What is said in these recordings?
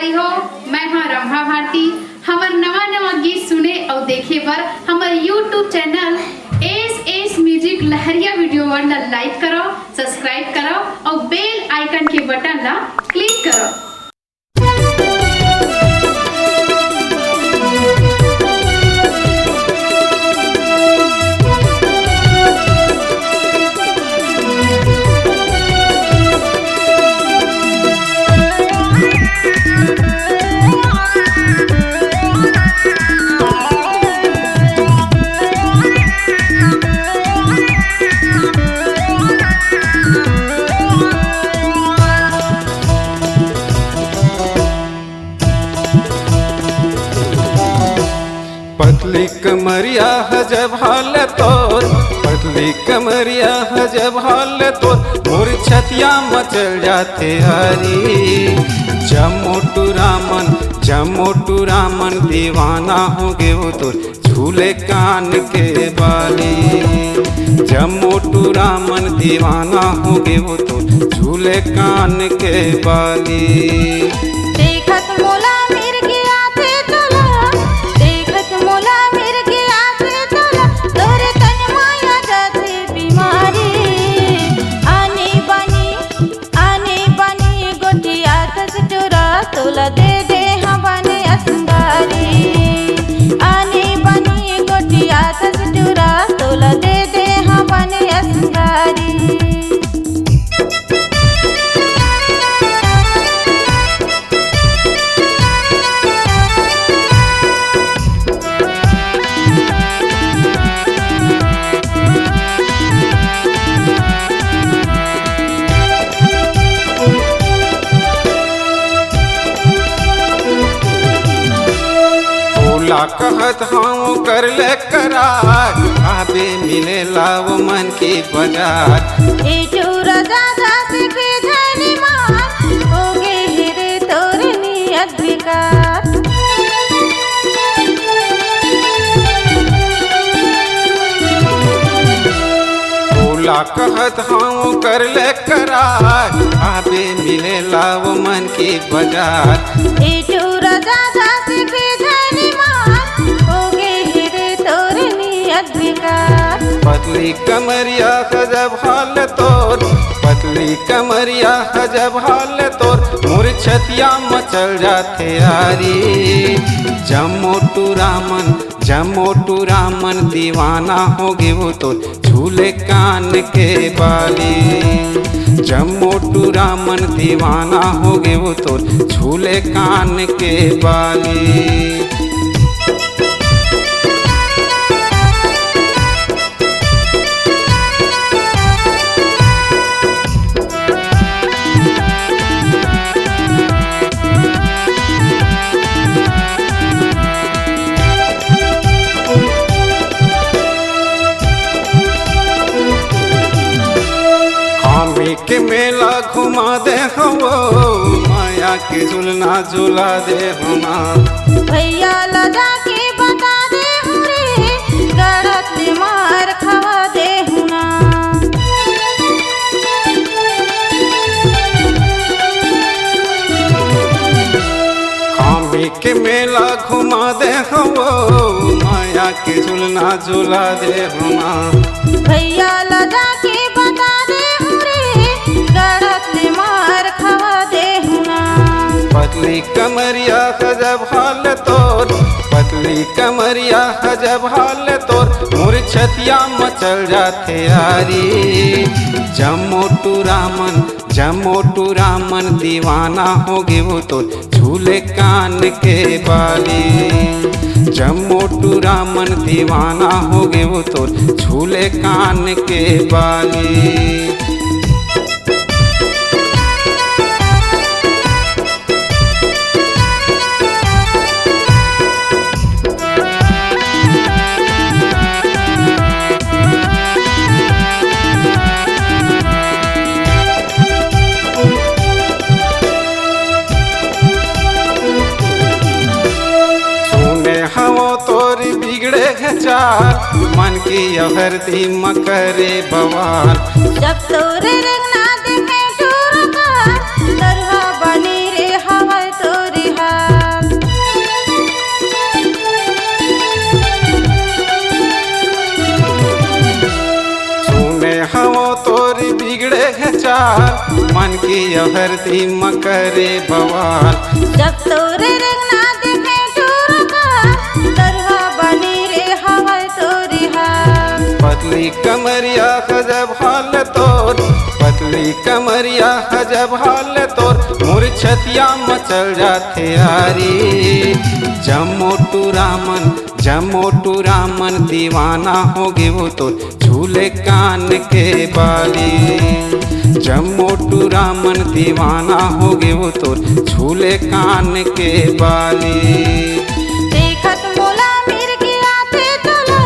बाड़ी हो। मैं हाँ रंभा भारती। हमार नवा नवा गीत सुने और देखे बर हमारे YouTube चैनल एस म्यूजिक लहरिया वीडियो वन ला लाइक करो, सब्सक्राइब करो और बेल आइकन के बटन ला क्लिक करो। पतली कमरिया जब हाल तोर, पतली कमरिया जब हाल तोर, मोर छतिया मचल जाते हरी। जमोटू रामन दीवाना हो गए वो तोर झूले कान के बाली। जमोटू रामन दीवाना हो गए वो तोर झूले कान के बाली। देखत मोला मेरे के आते तोला, देखत मोला मेरे के आते तोला, तोरे तन माया जाते बीमारी। आने बानी गोटिया तस चोरा तोला दे दे हाँ बने असंगारी। आने बानी गोटिया तस चोरा तोला दे दे हाँ बने असंगारी। कहत हाँ कर ले करार, आबे मिले लाव मन की बाजार। ए चोरा दादा से के जानी मार, हो गे हिरे तोरे नियत बेकार। बोला कहत हाँ कर ले करार, आबे मिले लाव मन की बाजार। ए चोरा दादा से के जानी मार, हो गे हिरे तोरे नियत बेकार। पतली कमरिया जब हाल तोर, पतली कमरिया जब हाल तोर, मोर छतिया मचल जाते यारी। जमोटू रामन दीवाना हो गए वो तो झूले कान के बाली। जमोटू रामन दीवाना हो गए वो तो झूले कान के बाली। के मेला घुमा दे हो, माया के झुलना झुला दे हो ना। भैया लगा के बता दे हूँ रे, गड़त ले मार खवा दे हूँ ना। खामी के मेला घुमा दे हो, माया के झुलना झुला दे हो ना। भैया लगा के बता दे हूँ रे, गड़त ले मार खवा दे हूँ ना। पतली कमरिया जब हाल तोर, पतली कमरिया जब हाल तोर, मोर छतिया मचल जाते यारी। जमोटू रामन दीवाना हो गए वो तो झूले कान के बाली। जमोटू रामन दीवाना हो गए वो तो झूले कान के बाली। चार मन की अभरती मकरे बवाल। जब तोरे रंगना देखे टूर का, दरहा बनी रे हवा तोरी मन की हरदी मकरे बवाल। जब तोरे रंगना देखे टूरका तरहा बनी रे हवा तोरी हाल। पतली कमरिया गजब हाल तोर, पतली कमरिया गजब हाल तोर, मूर्छतिया मचल जाते यारी। जमोटू रामन दीवाना हो गे वो तो झूले कान के बाली। जमोटू रामन दीवाना हो गे वो तो झूले कान के बाली। देखत मोला मिर्गी आते तोला,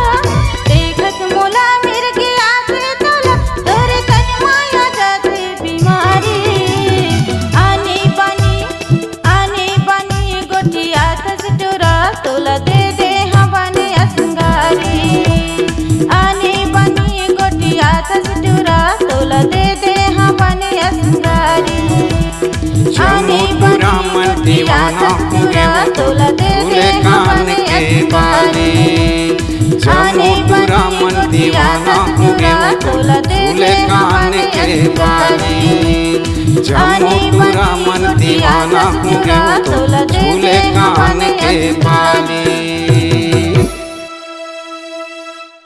देखत मोला मिर्गी आते तोला, तोरे तन माया जाते बीमारी। आने बनी गोटिया तसटोरा तोला दे दे हवाने असंगारी। आने बनी गोटिया तसटोरा तोला दे दे हवाने असंगारी। आने बनी गोटिया तसटोरा तोला दे दे कान के बाली। जमोटू रामन दीवाना हो गे वो तो झूले कान के बाली। जमोटू रामन दीवाना हो गे वो तो झूले कान के बाली।